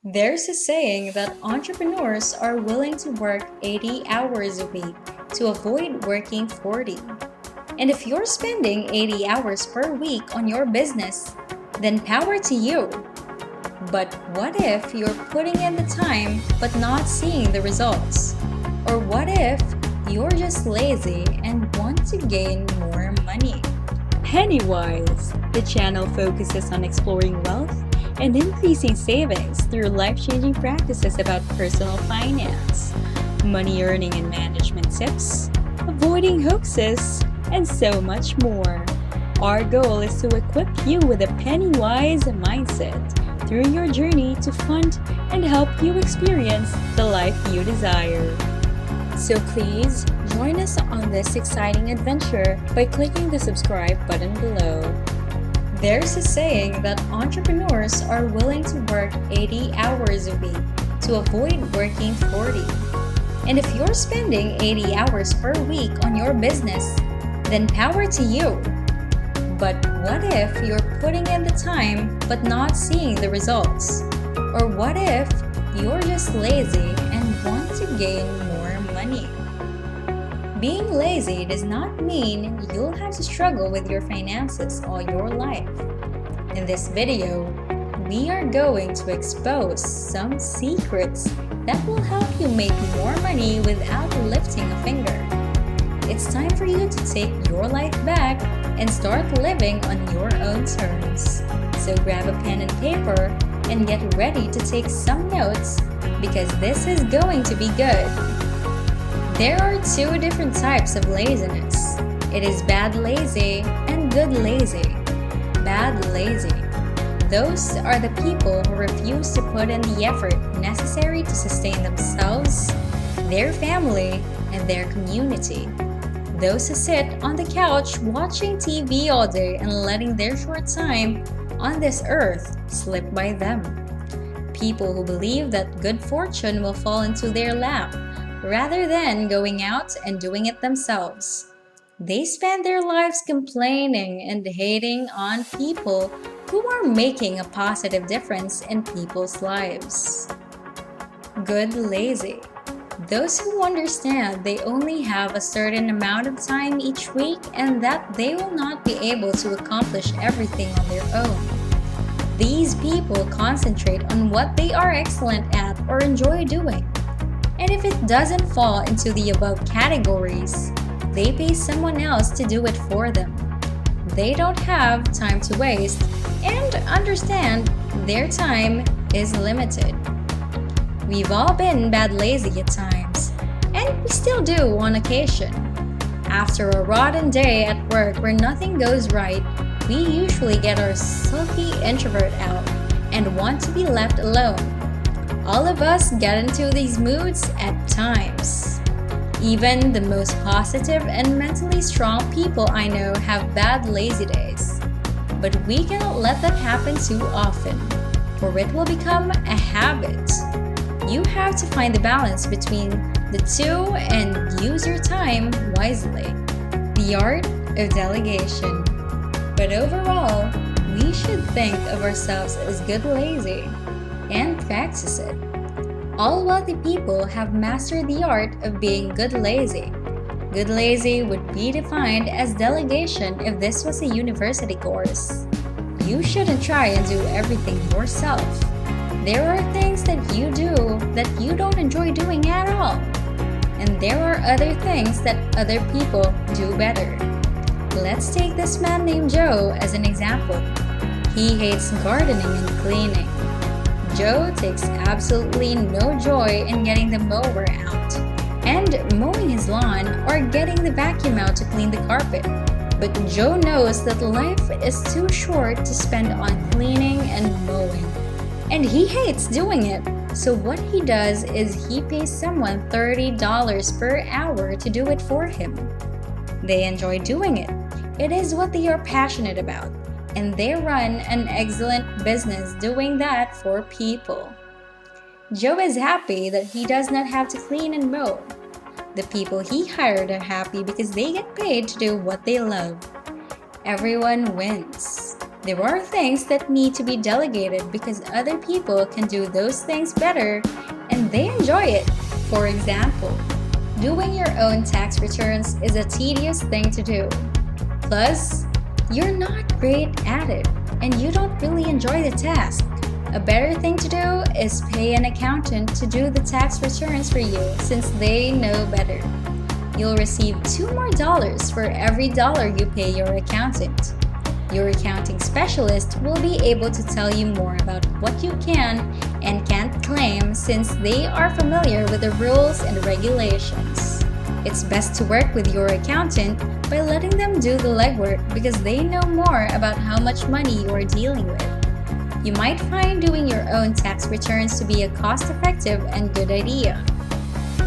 There's a saying that entrepreneurs are willing to work 80 hours a week to avoid working 40. And if you're spending 80 hours per week on your business, then power to you. But what if you're putting in the time but not seeing the results? Or what if you're just lazy and want to gain more money? Pennywise, the channel focuses on exploring wealth and increasing savings through life-changing practices about personal finance, money earning and management tips, avoiding hoaxes, and so much more. Our goal is to equip you with a penny-wise mindset through your journey to fund and help you experience the life you desire. So please join us on this exciting adventure by clicking the subscribe button below. There's a saying that entrepreneurs are willing to work 80 hours a week to avoid working 40. And if you're spending 80 hours per week on your business, then power to you. But what if you're putting in the time but not seeing the results? Or what if you're just lazy and want to gain more money? Being lazy does not mean you'll have to struggle with your finances all your life. In this video, we are going to expose some secrets that will help you make more money without lifting a finger. It's time for you to take your life back and start living on your own terms. So grab a pen and paper and get ready to take some notes because this is going to be good. There are two different types of laziness. It is bad lazy and good lazy. Bad lazy. Those are the people who refuse to put in the effort necessary to sustain themselves, their family, and their community. Those who sit on the couch watching TV all day and letting their short time on this earth slip by them. People who believe that good fortune will fall into their lap rather than going out and doing it themselves. They spend their lives complaining and hating on people who are making a positive difference in people's lives. Good lazy. Those who understand they only have a certain amount of time each week and that they will not be able to accomplish everything on their own. These people concentrate on what they are excellent at or enjoy doing. And if it doesn't fall into the above categories, they pay someone else to do it for them. They don't have time to waste and understand their time is limited. We've all been bad lazy at times, and we still do on occasion. After a rotten day at work where nothing goes right, we usually get our sulky introvert out and want to be left alone. All of us get into these moods at times. Even the most positive and mentally strong people I know have bad lazy days. But we cannot let that happen too often, or it will become a habit. You have to find the balance between the two and use your time wisely. The art of delegation. But overall, we should think of ourselves as good lazy and practice it. All wealthy people have mastered the art of being good lazy. Good lazy would be defined as delegation if this was a university course. You shouldn't try and do everything yourself. There are things that you do that you don't enjoy doing at all. And there are other things that other people do better. Let's take this man named Joe as an example. He hates gardening and cleaning. Joe takes absolutely no joy in getting the mower out and mowing his lawn or getting the vacuum out to clean the carpet. But Joe knows that life is too short to spend on cleaning and mowing. And he hates doing it. So what he does is he pays someone $30 per hour to do it for him. They enjoy doing it. It is what they are passionate about. And they run an excellent business doing that for people. Joe is happy that he does not have to clean and mow. The people he hired are happy because they get paid to do what they love. Everyone wins. There are things that need to be delegated because other people can do those things better and they enjoy it. For example, doing your own tax returns is a tedious thing to do. Plus, you're not great at it and you don't really enjoy the task. A better thing to do is pay an accountant to do the tax returns for you since they know better. You'll receive $2 more for every dollar you pay your accountant. Your accounting specialist will be able to tell you more about what you can and can't claim since they are familiar with the rules and regulations. It's best to work with your accountant by letting them do the legwork because they know more about how much money you are dealing with. You might find doing your own tax returns to be a cost-effective and good idea.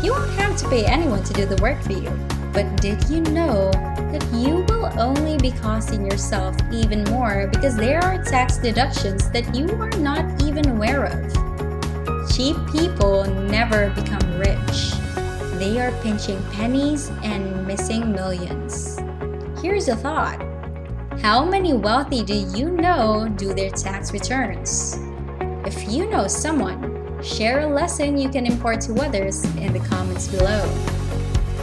You won't have to pay anyone to do the work for you. But did you know that you will only be costing yourself even more because there are tax deductions that you are not even aware of? Cheap people never become rich. They are pinching pennies and missing millions. Here's a thought. How many wealthy do you know do their tax returns? If you know someone, share a lesson you can impart to others in the comments below.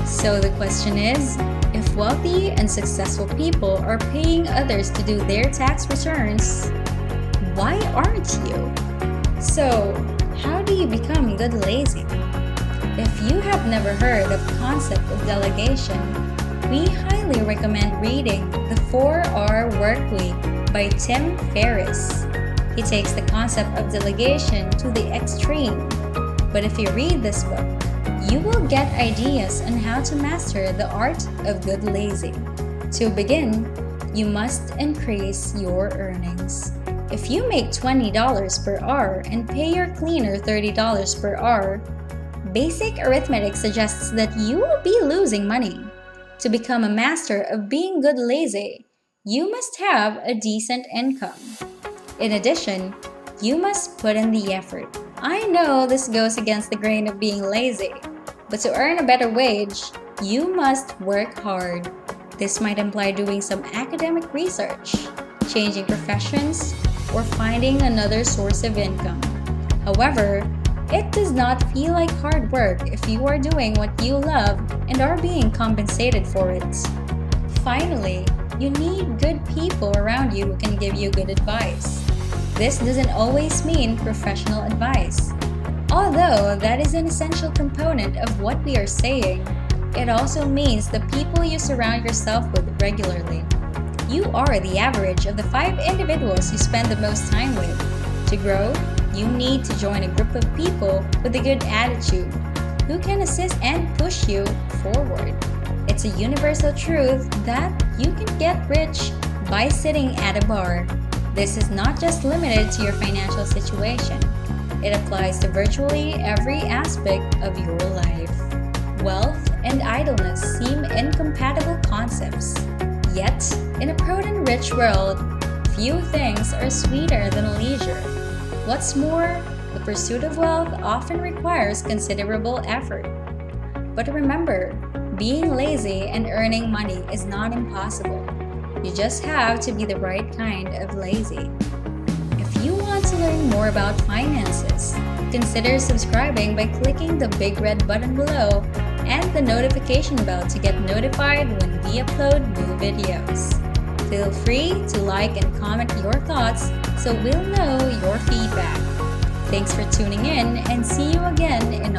So the question is, if wealthy and successful people are paying others to do their tax returns, why aren't you? So, how do you become good lazy? If you have never heard of the concept of delegation, we highly recommend reading The 4R Workweek by Tim Ferriss. He takes the concept of delegation to the extreme. But if you read this book, you will get ideas on how to master the art of good lazy. To begin, you must increase your earnings. If you make $20 per hour and pay your cleaner $30 per hour, basic arithmetic suggests that you will be losing money. To become a master of being good lazy, you must have a decent income. In addition, you must put in the effort. I know this goes against the grain of being lazy, but to earn a better wage, you must work hard. This might imply doing some academic research, changing professions, or finding another source of income. However, it does not feel like hard work if you are doing what you love and are being compensated for it. Finally, you need good people around you who can give you good advice. This doesn't always mean professional advice. Although that is an essential component of what we are saying, it also means the people you surround yourself with regularly. You are the average of the 5 individuals you spend the most time with. To grow, you need to join a group of people with a good attitude who can assist and push you forward. It's a universal truth that you can get rich by sitting at a bar. This is not just limited to your financial situation. It applies to virtually every aspect of your life. Wealth and idleness seem incompatible concepts. Yet, in a proud and rich world, few things are sweeter than leisure. What's more, the pursuit of wealth often requires considerable effort. But remember, being lazy and earning money is not impossible. You just have to be the right kind of lazy. If you want to learn more about finances, consider subscribing by clicking the big red button below and the notification bell to get notified when we upload new videos. Feel free to like and comment your thoughts so we'll know your feedback. Thanks for tuning in and see you again in